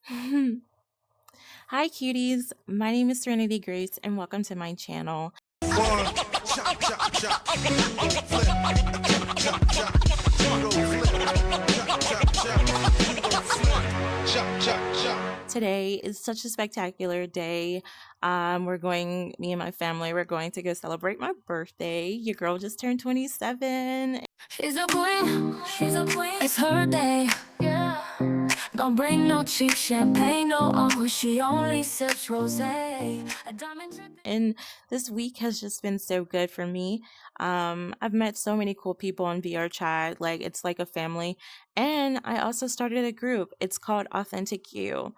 Hi, cuties. My name is Serenity Grace, and welcome to my channel. One, chop, chop, chop. Flip, chop, chop, chop. Go flip, chop, chop, chop. Go flip, chop, chop, chop. Today is such a spectacular day. Me and my family, we're going to go celebrate my birthday. Your girl just turned 27. She's a queen, it's her day. Yeah. Don't bring no cheap champagne, no uncle. She only sips rosé. A diamond drip. And this week has just been so good for me. I've met so many cool people on VR chat. Like, it's like a family. And I also started a group. It's called Authentic You.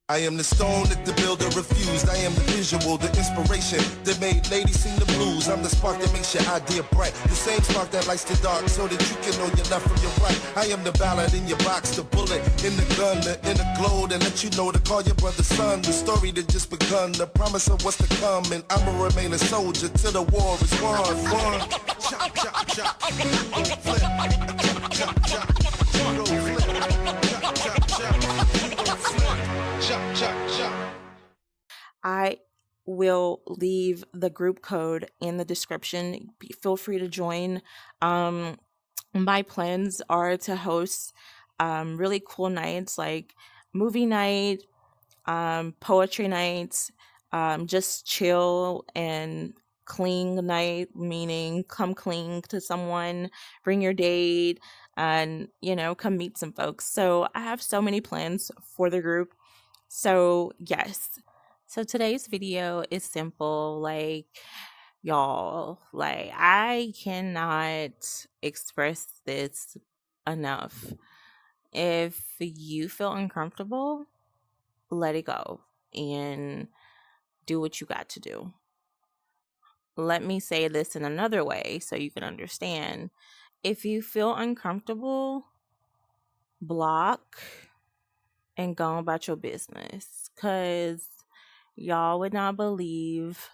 I am the stone that the builder refused. I am the visual, the inspiration that made ladies sing the blues. I'm the spark that makes your idea bright. The same spark that lights the dark so that you can know your left from your right. I am the ballad in your box, the bullet in the gun, the inner glow that let you know to call your brother son. The story that just begun, the promise of what's to come. And I'ma remain a soldier till the war is won. One, chop, chop, chop. Go flip, chop, chop, chop. Go flip, chop, chop, chop. Go flip, chop, chop, chop. I will leave the group code in the description. Feel free to join. My plans are to host really cool nights like movie night, poetry nights, just chill and cling night, meaning come cling to someone, bring your date, and come meet some folks. So I have so many plans for the group. So yes. So today's video is simple. Like, y'all, like, I cannot express this enough. If you feel uncomfortable, let it go and do what you got to do. Let me say this in another way so you can understand. If you feel uncomfortable, block and go about your business, because y'all would not believe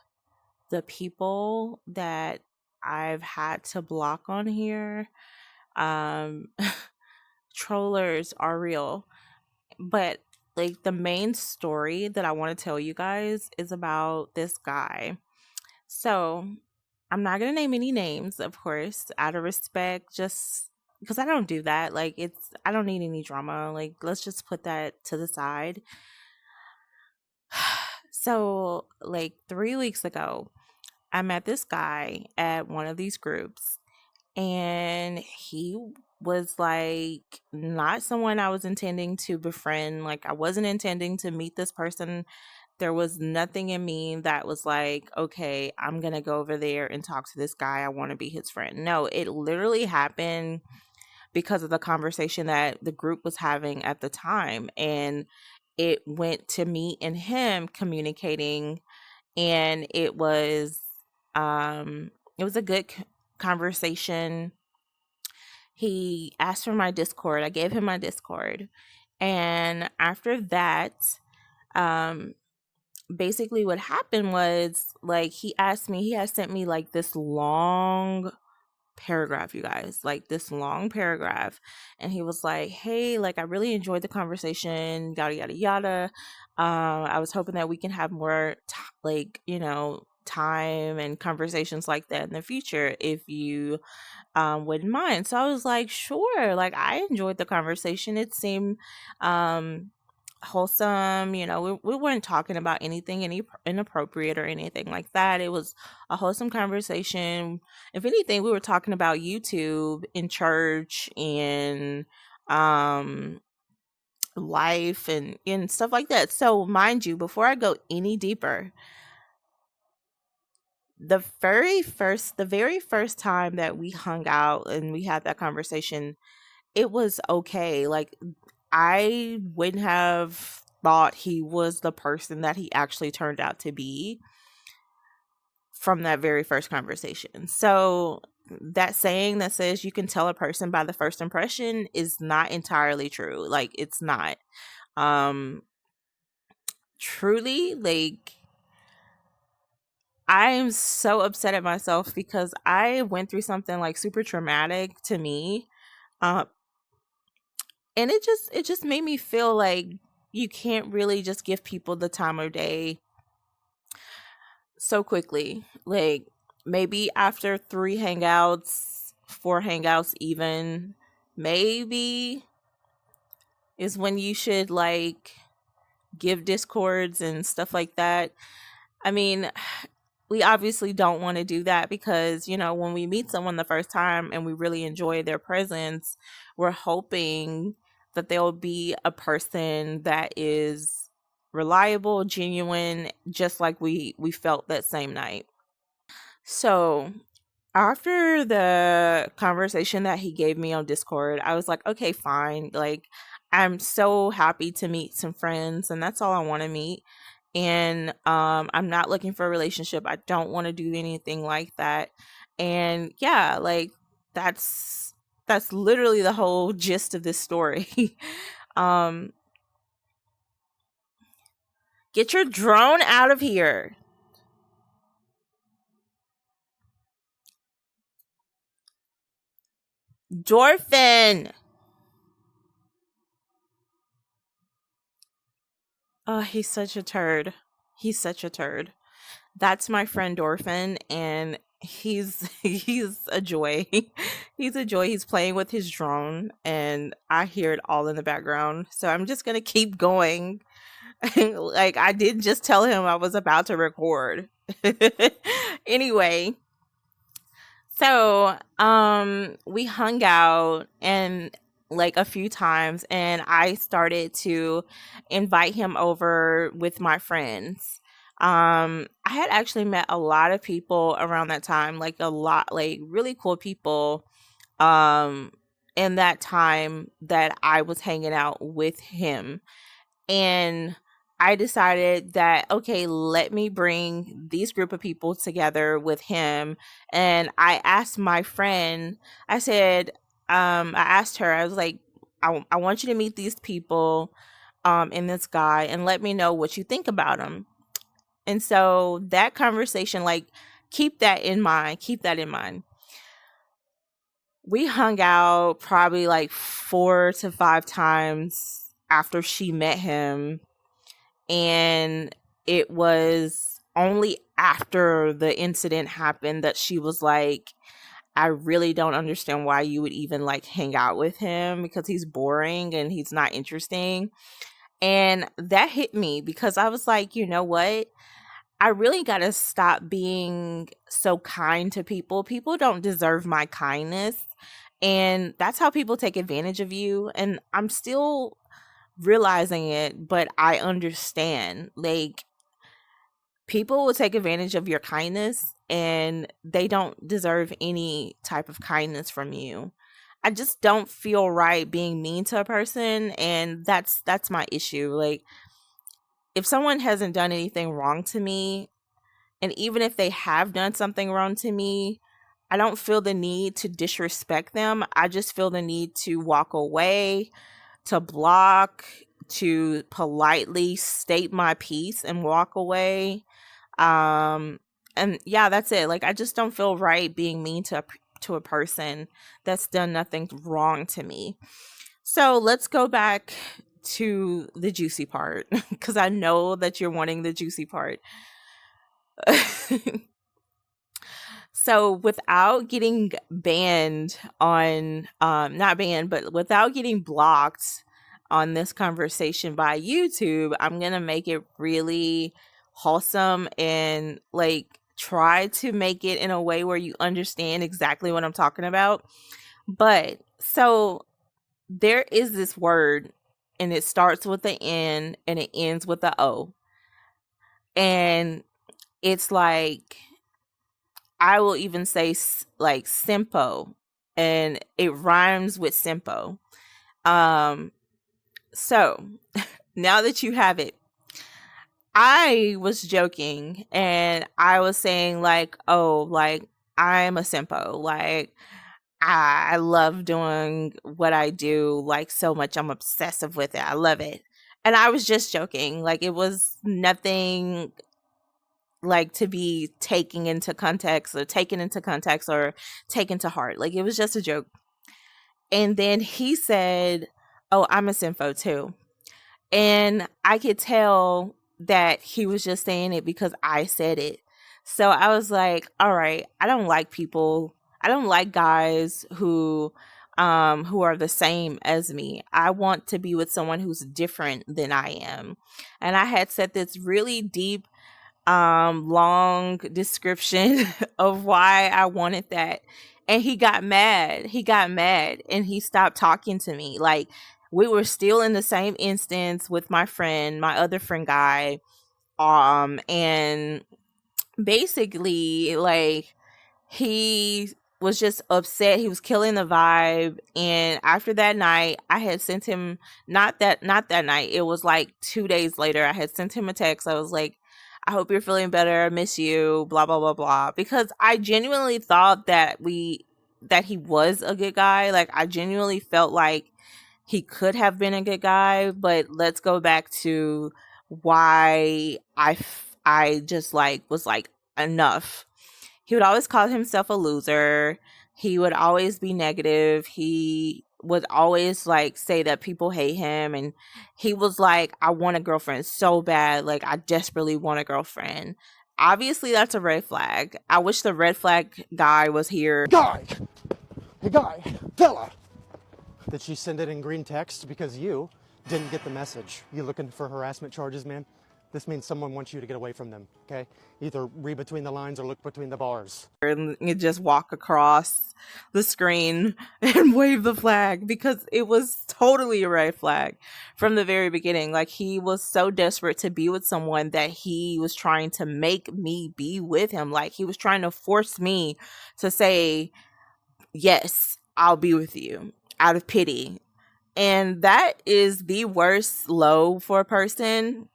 the people that I've had to block on here. Trollers are real. But like, the main story that I want to tell you guys is about this guy. So I'm not going to name any names, of course, out of respect, just because I don't do that. Like, I don't need any drama. Like, let's just put that to the side. So, like, 3 weeks ago, I met this guy at one of these groups, and he was like not someone I was intending to befriend. Like, I wasn't intending to meet this person. There was nothing in me that was like, okay, I'm gonna go over there and talk to this guy. I want to be his friend. No, it literally happened because of the conversation that the group was having at the time. And it went to me and him communicating, and it was a good conversation. He asked for my Discord. I gave him my Discord. And after that, um, basically what happened was, like, he had sent me like this long paragraph, you guys, like this long paragraph. And he was like, hey, like, I really enjoyed the conversation, yada, yada, yada. I was hoping that we can have more, time and conversations like that in the future if you wouldn't mind. So I was like, sure. Like, I enjoyed the conversation. It seemed wholesome. We weren't talking about anything inappropriate or anything like that. It was a wholesome conversation. If anything, we were talking about YouTube in church and life and stuff like that. So mind you, before I go any deeper, the very first time that we hung out and we had that conversation, it was okay. Like, I wouldn't have thought he was the person that he actually turned out to be from that very first conversation. So that saying that says you can tell a person by the first impression is not entirely true. Like, it's not. Truly, like, I'm so upset at myself because I went through something like super traumatic to me. And it just made me feel like, you can't really just give people the time of day so quickly. Like maybe after 3 hangouts, 4 hangouts even, maybe is when you should like give discords and stuff like that. I mean, we obviously don't want to do that because, when we meet someone the first time and we really enjoy their presence, we're hoping that they'll be a person that is reliable, genuine, just like we felt that same night. So, after the conversation that he gave me on Discord, I was like, okay, fine. Like, I'm so happy to meet some friends, and that's all I want to meet. And I'm not looking for a relationship. I don't want to do anything like that. And yeah, like that's literally the whole gist of this story. um, get your drone out of here. Dorfin. Oh, he's such a turd. He's such a turd. That's my friend Dorfin, and he's he's a joy. He's a joy. He's playing with his drone, and I hear it all in the background. So I'm just gonna keep going. Like I didn't just tell him I was about to record. Anyway, so, we hung out and like a few times, and I started to invite him over with my friends. I had actually met a lot of people around that time, like a lot, like really cool people. Um, in that time that I was hanging out with him, and I decided that, okay, let me bring these group of people together with him. And I asked my friend, I said, I asked her, I was like, I want you to meet these people, and this guy, and let me know what you think about him. And so that conversation, like, keep that in mind. Keep that in mind. We hung out probably like 4 to 5 times after she met him, and it was only after the incident happened that she was like, I really don't understand why you would even like hang out with him because he's boring and he's not interesting. And that hit me because I was like, you know what? I really got to stop being so kind to people. People don't deserve my kindness. And that's how people take advantage of you. And I'm still realizing it, but I understand. Like, people will take advantage of your kindness and they don't deserve any type of kindness from you. I just don't feel right being mean to a person, and that's my issue. Like, if someone hasn't done anything wrong to me, and even if they have done something wrong to me, I don't feel the need to disrespect them. I just feel the need to walk away, to block, to politely state my piece and walk away. Um and yeah, that's it. Like, I just don't feel right being mean to a person that's done nothing wrong to me. So, let's go back to the juicy part cuz I know that you're wanting the juicy part. So, without getting banned on, not banned, but without getting blocked on this conversation by YouTube, I'm going to make it really wholesome and like try to make it in a way where you understand exactly what I'm talking about. But so there is this word, and it starts with the N and it ends with the O. And it's like, I will even say like simpo, and it rhymes with simpo. Um, so now that you have it, I was joking and I was saying like, oh, like I'm a simpo. Like, I love doing what I do like so much. I'm obsessive with it. I love it. And I was just joking. Like, it was nothing like to be taken into context or taken to heart. Like, it was just a joke. And then he said, oh, I'm a sympho too. And I could tell that he was just saying it because I said it. So I was like, all right, I don't like people. I don't like guys who are the same as me. I want to be with someone who's different than I am. And I had set this really deep long description of why I wanted that. And he got mad. He got mad and he stopped talking to me. Like, we were still in the same instance with my friend, my other friend guy. And basically, like, he was just upset. He was killing the vibe. And after that night, I had sent him, not that night. It was like 2 days later. I had sent him a text. I was like, I hope you're feeling better. I miss you, blah blah blah blah. Because I genuinely thought that he was a good guy. Like, I genuinely felt like he could have been a good guy, but let's go back to why I just like was like, enough. He would always call himself a loser. He would always be negative. He would always like say that people hate him. And he was like, I want a girlfriend so bad. Like, I desperately want a girlfriend. Obviously, that's a red flag. I wish the red flag guy was here. Guy! Hey, guy! Fella! Did she send it in green text? Because you didn't get the message. You looking for harassment charges, man? This means someone wants you to get away from them, okay? Either read between the lines or look between the bars. And you just walk across the screen and wave the flag, because it was totally a red flag from the very beginning. Like, he was so desperate to be with someone that he was trying to make me be with him. Like, he was trying to force me to say, yes, I'll be with you out of pity. And that is the worst low for a person,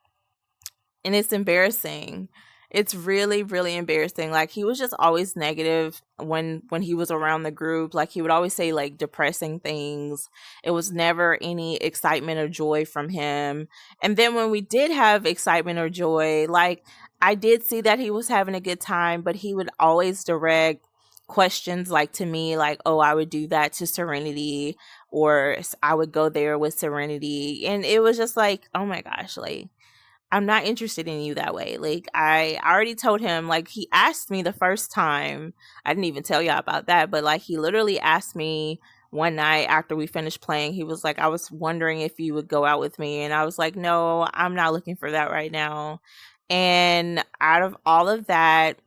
and it's embarrassing. It's really really embarrassing. Like, he was just always negative when he was around the group. Like, he would always say like depressing things. It was never any excitement or joy from him. And then when we did have excitement or joy, like, I did see that he was having a good time, but he would always direct questions like to me, like, oh, I would do that to Serenity, or I would go there with Serenity. And it was just like, oh my gosh, like, I'm not interested in you that way. Like, I already told him, like, he asked me the first time. I didn't even tell y'all about that, but like, he literally asked me one night after we finished playing. He was like, I was wondering if you would go out with me. And I was like, no, I'm not looking for that right now. And out of all of that,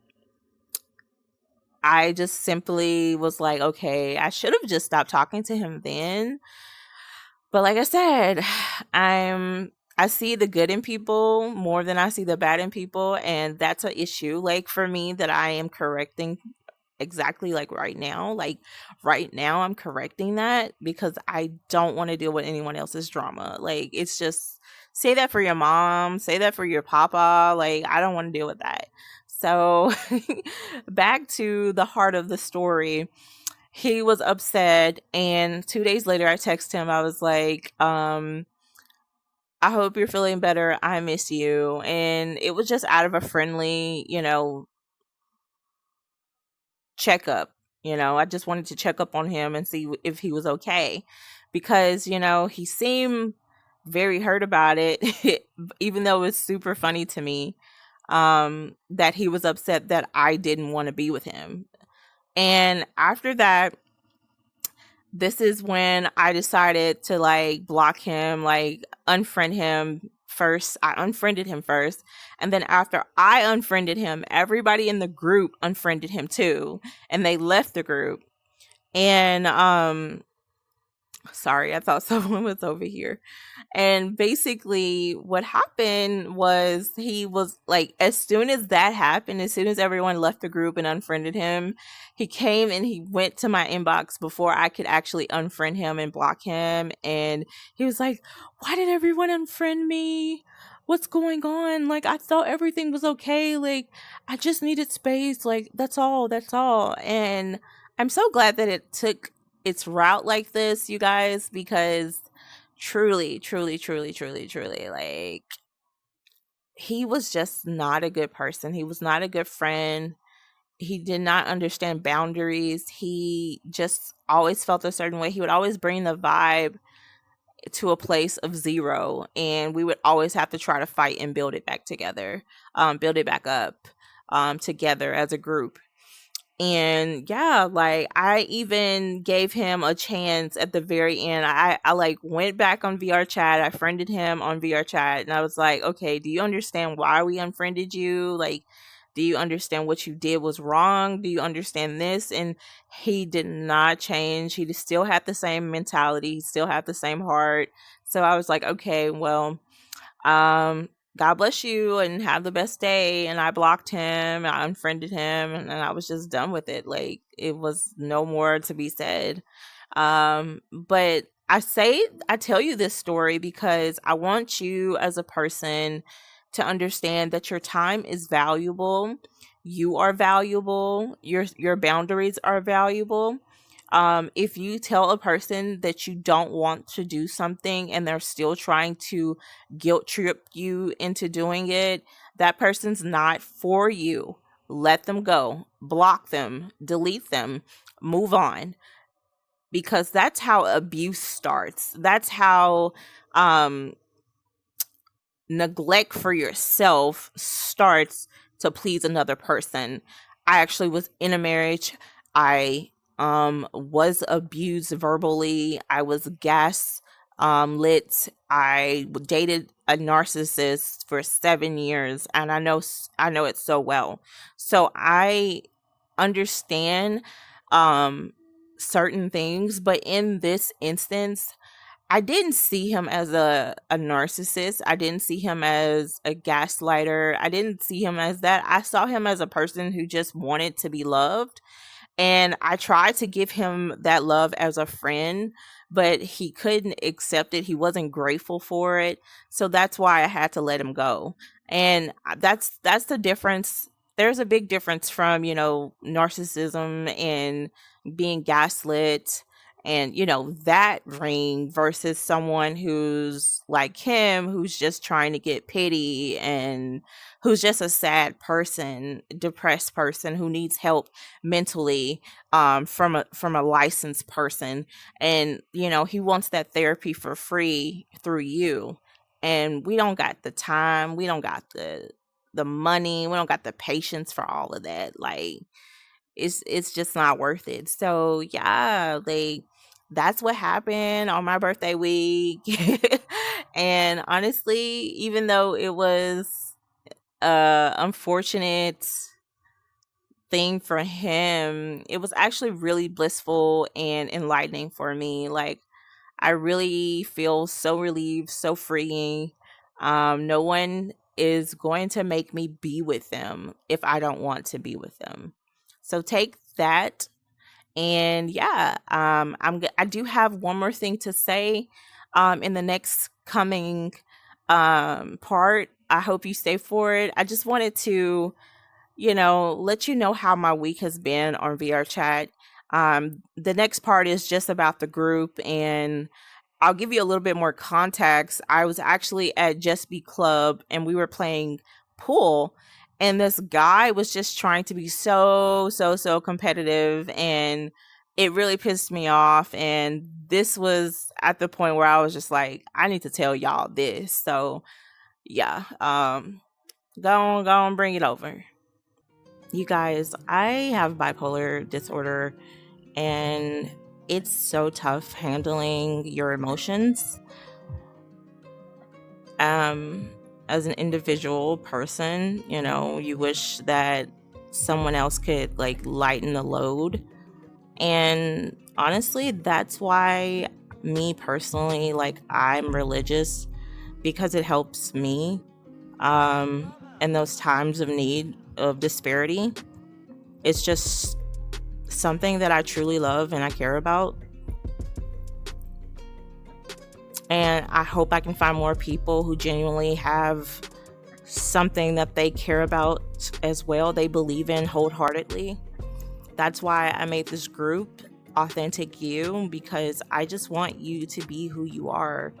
I just simply was like, okay, I should have just stopped talking to him then. But like I said, I see the good in people more than I see the bad in people, and that's an issue, like, for me, that I am correcting exactly, like, right now. Like, right now I'm correcting that because I don't want to deal with anyone else's drama. Like, it's just, say that for your mom, say that for your papa. Like, I don't want to deal with that. So back to the heart of the story. He was upset, and 2 days later I texted him. I was like, I hope you're feeling better. I miss you. And it was just out of a friendly, checkup. I just wanted to check up on him and see if he was okay, because, he seemed very hurt about it, even though it's super funny to me, that he was upset that I didn't want to be with him. And after that, this is when I decided to like block him, like unfriend him first. I unfriended him first. And then after I unfriended him, everybody in the group unfriended him too. And they left the group. And sorry, I thought someone was over here. And basically, what happened was, he was like, as soon as that happened, as soon as everyone left the group and unfriended him, he came and he went to my inbox before I could actually unfriend him and block him. And he was like, why did everyone unfriend me? What's going on? Like, I thought everything was okay. Like, I just needed space. Like, that's all. That's all. And I'm so glad that it took its route like this, you guys, because truly, truly, truly, truly, truly, like, he was just not a good person. He was not a good friend. He did not understand boundaries. He just always felt a certain way. He would always bring the vibe to a place of zero, and we would always have to try to fight and build it back together, build it back up, together as a group. And yeah, like I even gave him a chance at the very end. I like went back on VR chat. I friended him on VR chat, and I was like, okay, do you understand why we unfriended you? Like, do you understand what you did was wrong? Do you understand this? And he did not change. He still had the same mentality. He still had the same heart. So I was like, okay, well, um, God bless you and have the best day. And I blocked him, I unfriended him, and I was just done with it. Like, it was no more to be said. But I tell you this story because I want you as a person to understand that your time is valuable. You are valuable. Your boundaries are valuable. If you tell a person that you don't want to do something and they're still trying to guilt trip you into doing it, that person's not for you. Let them go, block them, delete them, move on, because that's how abuse starts. That's how um neglect for yourself starts to please another person. I actually was in a marriage. I was abused verbally. I was gas lit. I dated a narcissist for 7 years, and I know it so well. So I understand um certain things, but in this instance, I didn't see him as a narcissist. I didn't see him as a gaslighter. I didn't see him as that. I saw him as a person who just wanted to be loved. And I tried to give him that love as a friend, but he couldn't accept it. He wasn't grateful for it. So that's why I had to let him go. And that's the difference. There's a big difference from, narcissism and being gaslit and, that ring versus someone who's like him, who's just trying to get pity and who's just a sad person, depressed person who needs help mentally, from a licensed person. And he wants that therapy for free through you, and we don't got the time, we don't got the money, we don't got the patience for all of that. Like, it's just not worth it. So yeah, like, that's what happened on my birthday week. And honestly, even though it was unfortunate thing for him, it was actually really blissful and enlightening for me. Like, I really feel so relieved, so freeing. No one is going to make me be with them if I don't want to be with them. So take that. And yeah, I do have one more thing to say in the next coming part. I hope you stay for it. I just wanted to let you know how my week has been on VR chat. The next part is just about the group, and I'll give you a little bit more context. I was actually at Just Be Club and we were playing pool, and this guy was just trying to be so competitive, and it really pissed me off. And this was at the point where I was just like, I need to tell y'all this. So yeah, go on, bring it over. You guys, I have bipolar disorder, and it's so tough handling your emotions. Um, as an individual person, you wish that someone else could like lighten the load. And honestly, that's why me personally, like, I'm religious because it helps me in those times of need, of disparity. It's just something that I truly love and I care about. And I hope I can find more people who genuinely have something that they care about as well, they believe in wholeheartedly. That's why I made this group, Authentic You, because I just want you to be who you are,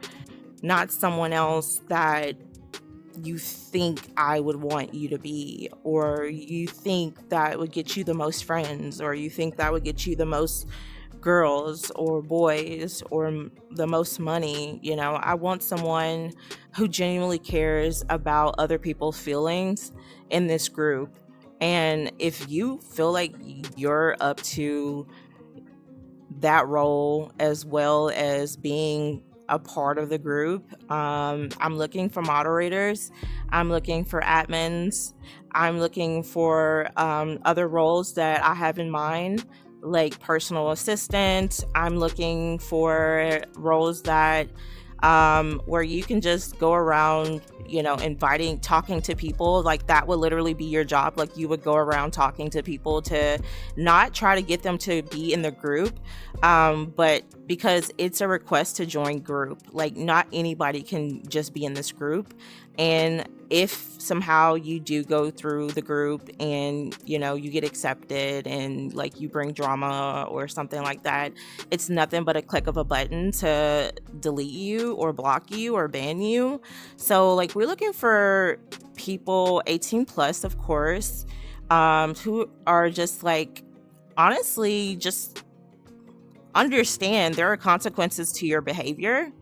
not someone else that you think I would want you to be, or you think that would get you the most friends, or you think that would get you the most girls or boys or the most money. I want someone who genuinely cares about other people's feelings in this group. And if you feel like you're up to that role as well as being a part of the group, I'm looking for moderators, I'm looking for admins, I'm looking for other roles that I have in mind, like personal assistant. I'm looking for roles that where you can just go around, inviting, talking to people. Like that would literally be your job. Like you would go around talking to people to not try to get them to be in the group, but because it's a request to join group. Like not anybody can just be in this group. And if somehow you do go through the group and you get accepted and like you bring drama or something like that, it's nothing but a click of a button to delete you or block you or ban you. So like we're looking for people 18 plus, of course, who are just like, honestly, just understand there are consequences to your behavior.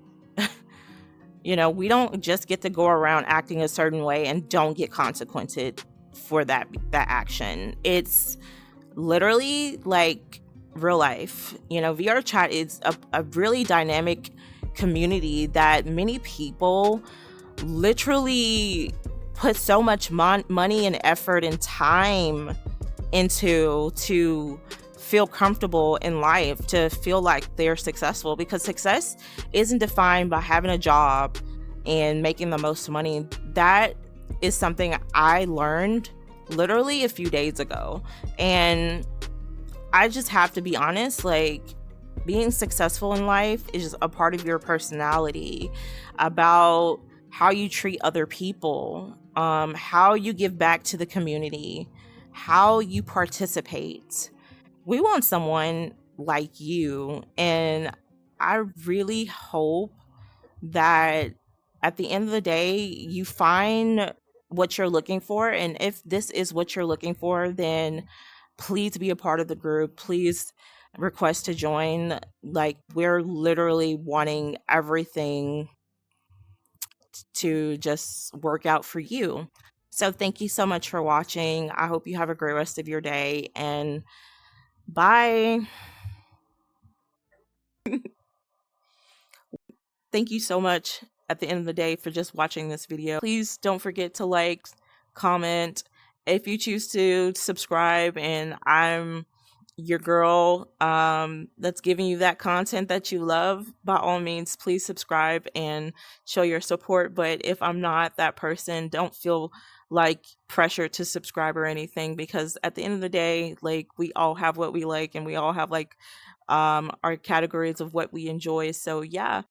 We don't just get to go around acting a certain way and don't get consequences for that action. It's literally like real life. VR chat is a really dynamic community that many people literally put so much money and effort and time into to feel comfortable in life, to feel like they're successful, because success isn't defined by having a job and making the most money. That is something I learned literally a few days ago. And I just have to be honest, like being successful in life is just a part of your personality, about how you treat other people, how you give back to the community, how you participate. We want someone like you. And I really hope that at the end of the day, you find what you're looking for. And if this is what you're looking for, then please be a part of the group. Please request to join. Like, we're literally wanting everything to just work out for you. So, thank you so much for watching. I hope you have a great rest of your day, and bye. Thank you so much at the end of the day for just watching this video. Please don't forget to like, comment, if you choose to subscribe, and I'm your girl that's giving you that content that you love. By all means, please subscribe and show your support. But if I'm not that person, don't feel like pressure to subscribe or anything, because at the end of the day, like, we all have what we like, and we all have like our categories of what we enjoy. So yeah,